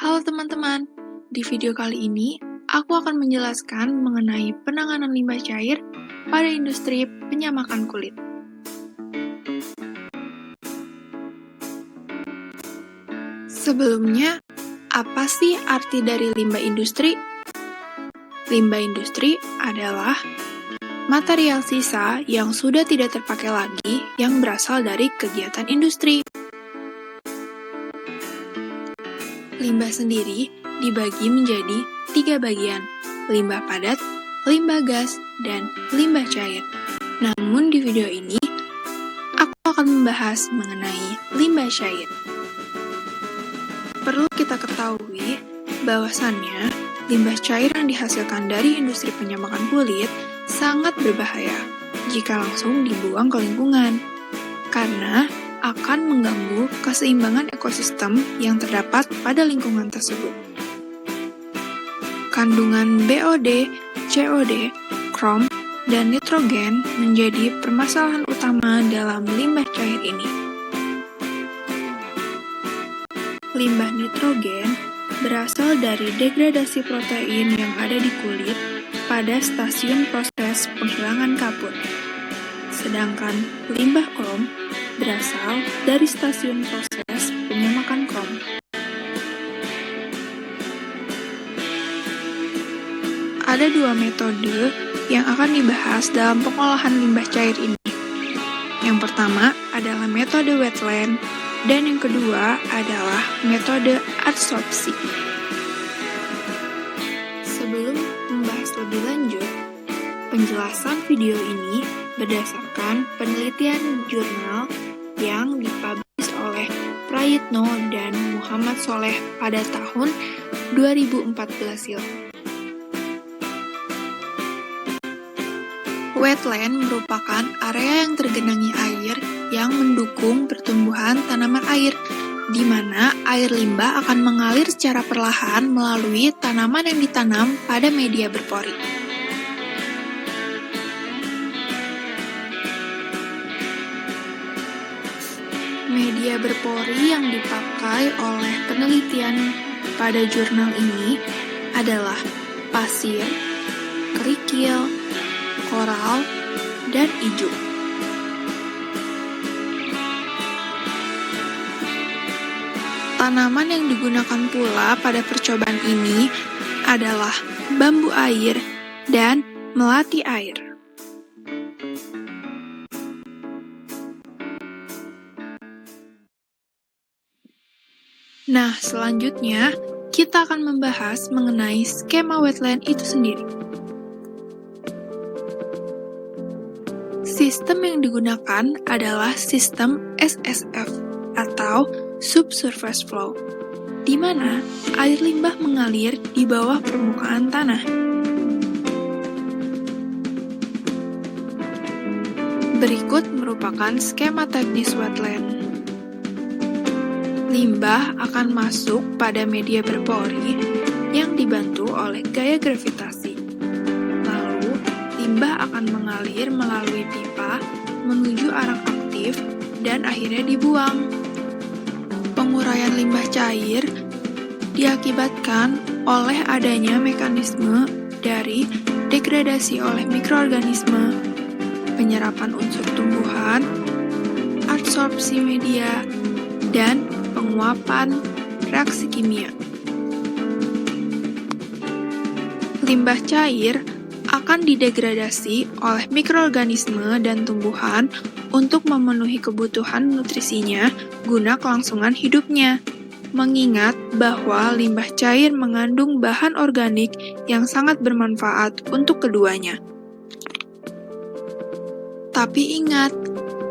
Halo teman-teman, di video kali ini aku akan menjelaskan mengenai penanganan limbah cair pada industri penyamakan kulit. Sebelumnya, apa sih arti dari limbah industri? Limbah industri adalah material sisa yang sudah tidak terpakai lagi yang berasal dari kegiatan industri. Limbah sendiri dibagi menjadi 3 bagian, limbah padat, limbah gas, dan limbah cair. Namun di video ini, aku akan membahas mengenai limbah cair. Perlu kita ketahui bahwasannya limbah cair yang dihasilkan dari industri penyamakan kulit sangat berbahaya jika langsung dibuang ke lingkungan, karena akan mengganggu keseimbangan ekosistem yang terdapat pada lingkungan tersebut. Kandungan BOD, COD, krom, dan nitrogen menjadi permasalahan utama dalam limbah cair ini. Limbah nitrogen berasal dari degradasi protein yang ada di kulit pada stasiun proses penghilangan kapur. Sedangkan limbah krom berasal dari stasiun proses penyamakan krom. Ada 2 metode yang akan dibahas dalam pengolahan limbah cair ini. Yang pertama adalah metode wetland, dan yang kedua adalah metode adsorpsi. Sebelum membahas lebih lanjut, penjelasan video ini berdasarkan penelitian jurnal yang dipublish oleh Prayitno dan Muhammad Soleh pada tahun 2014 silam. Wetland merupakan area yang tergenangi air yang mendukung pertumbuhan tanaman air, di mana air limbah akan mengalir secara perlahan melalui tanaman yang ditanam pada media berpori. Media berpori yang dipakai oleh penelitian pada jurnal ini adalah pasir, kerikil, koral, dan ijuk. Tanaman yang digunakan pula pada percobaan ini adalah bambu air dan melati air. Nah, selanjutnya kita akan membahas mengenai skema wetland itu sendiri. Sistem yang digunakan adalah sistem SSF atau subsurface flow, di mana air limbah mengalir di bawah permukaan tanah. Berikut merupakan skema teknis wetland. Limbah akan masuk pada media berpori yang dibantu oleh gaya gravitasi. Lalu, limbah akan mengalir melalui pipa menuju arang aktif dan akhirnya dibuang. Penguraian limbah cair diakibatkan oleh adanya mekanisme dari degradasi oleh mikroorganisme, penyerapan unsur tumbuhan, adsorpsi media, dan penguapan reaksi kimia. Limbah cair akan didegradasi oleh mikroorganisme dan tumbuhan untuk memenuhi kebutuhan nutrisinya guna kelangsungan hidupnya. Mengingat bahwa limbah cair mengandung bahan organik yang sangat bermanfaat untuk keduanya. Tapi ingat,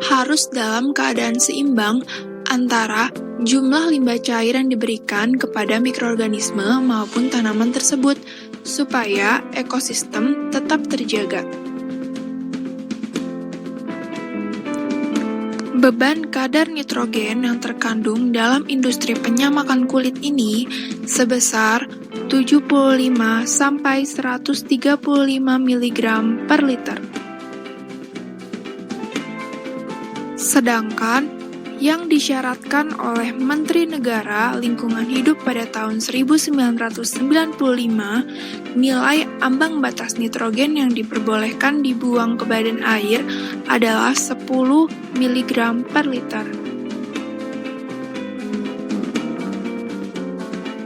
harus dalam keadaan seimbang antara jumlah limbah cair yang diberikan kepada mikroorganisme maupun tanaman tersebut, supaya ekosistem tetap terjaga. Beban kadar nitrogen yang terkandung dalam industri penyamakan kulit ini sebesar 75–135 mg per liter. Sedangkan yang disyaratkan oleh Menteri Negara Lingkungan Hidup pada tahun 1995, nilai ambang batas nitrogen yang diperbolehkan dibuang ke badan air adalah 10 mg per liter.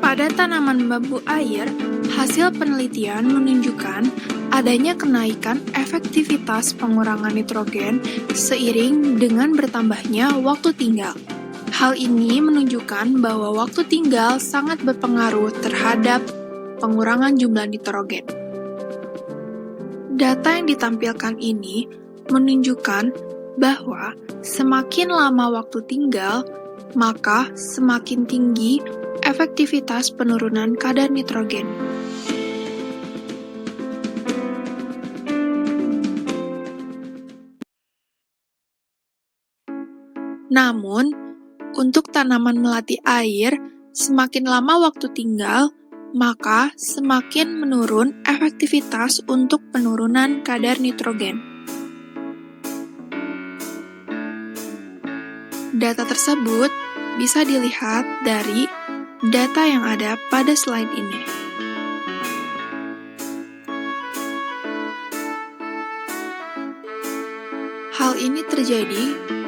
Pada tanaman bambu air, hasil penelitian menunjukkan adanya kenaikan efektivitas pengurangan nitrogen seiring dengan bertambahnya waktu tinggal. Hal ini menunjukkan bahwa waktu tinggal sangat berpengaruh terhadap pengurangan jumlah nitrogen. Data yang ditampilkan ini menunjukkan bahwa semakin lama waktu tinggal, maka semakin tinggi efektivitas penurunan kadar nitrogen. Namun, untuk tanaman melati air, semakin lama waktu tinggal, maka semakin menurun efektivitas untuk penurunan kadar nitrogen. Data tersebut bisa dilihat dari data yang ada pada slide ini. Hal ini terjadi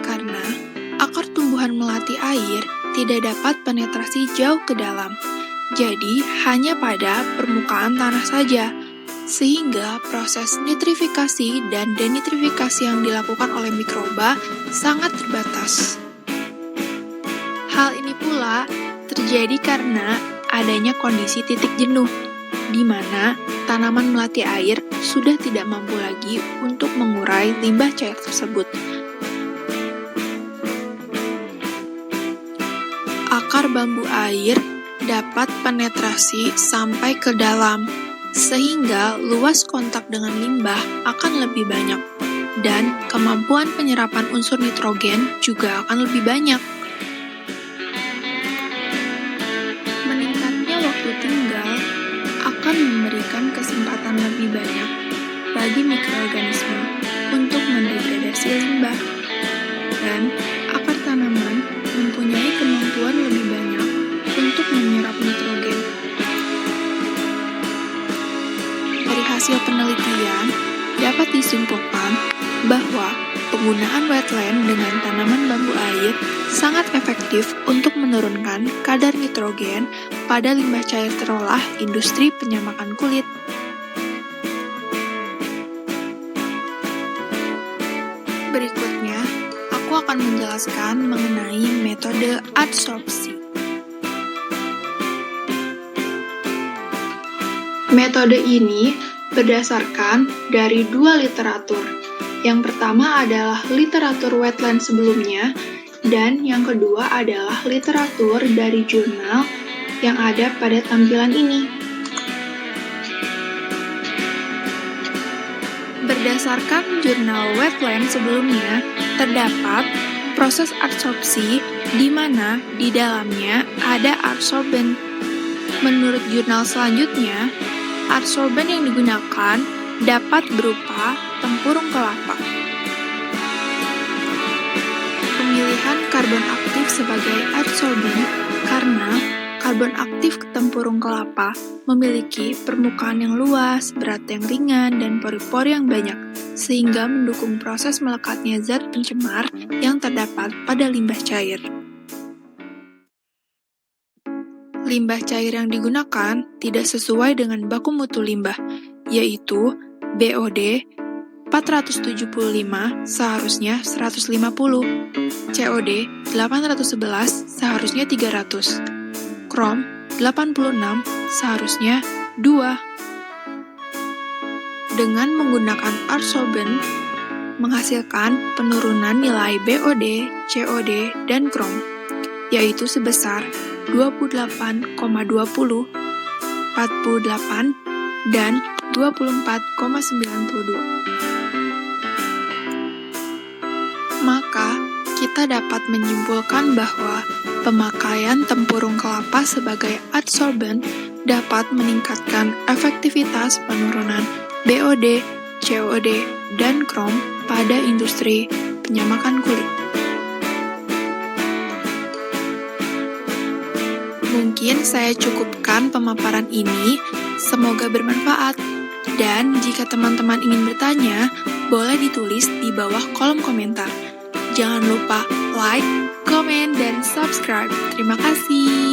karena akar tumbuhan melati air tidak dapat penetrasi jauh ke dalam, jadi hanya pada permukaan tanah saja, sehingga proses nitrifikasi dan denitrifikasi yang dilakukan oleh mikroba sangat terbatas. Hal ini pula terjadi karena adanya kondisi titik jenuh, di mana tanaman melati air sudah tidak mampu lagi untuk mengurai limbah cair tersebut. Akar bambu air dapat penetrasi sampai ke dalam, sehingga luas kontak dengan limbah akan lebih banyak, dan kemampuan penyerapan unsur nitrogen juga akan lebih banyak. Meningkatnya waktu tinggal akan memberikan kesempatan lebih banyak bagi mikroorganisme untuk mendegradasi limbah, dan akar tanaman mempunyai kemampuan lebih banyak untuk menyerap nitrogen. Dari hasil penelitian, dapat disimpulkan bahwa penggunaan wetland dengan tanaman bambu air sangat efektif untuk menurunkan kadar nitrogen pada limbah cair terolah industri penyamakan kulit. Berikutnya, aku akan menjelaskan mengenai metode adsorpsi. Metode ini berdasarkan dari dua literatur. Yang pertama adalah literatur wetland sebelumnya, dan yang kedua adalah literatur dari jurnal yang ada pada tampilan ini. Berdasarkan jurnal wetland sebelumnya, terdapat proses adsorpsi di mana di dalamnya ada adsorben. Menurut jurnal selanjutnya, adsorben yang digunakan dapat berupa tempurung kelapa. Pemilihan karbon aktif sebagai adsorben karena karbon aktif tempurung kelapa memiliki permukaan yang luas, berat yang ringan, dan pori-pori yang banyak, sehingga mendukung proses melekatnya zat pencemar yang terdapat pada limbah cair. Limbah cair yang digunakan tidak sesuai dengan baku mutu limbah, yaitu BOD 475 seharusnya 150, COD 811 seharusnya 300, Krom 86 seharusnya 2. Dengan menggunakan adsorben, menghasilkan penurunan nilai BOD, COD, dan Krom, yaitu sebesar 28,20, 48, dan 24,92. Maka, kita dapat menyimpulkan bahwa pemakaian tempurung kelapa sebagai adsorben dapat meningkatkan efektivitas penurunan BOD, COD, dan Krom pada industri penyamakan kulit. Mungkin saya cukupkan pemaparan ini, semoga bermanfaat. Dan jika teman-teman ingin bertanya, boleh ditulis di bawah kolom komentar. Jangan lupa like, komen, dan subscribe. Terima kasih.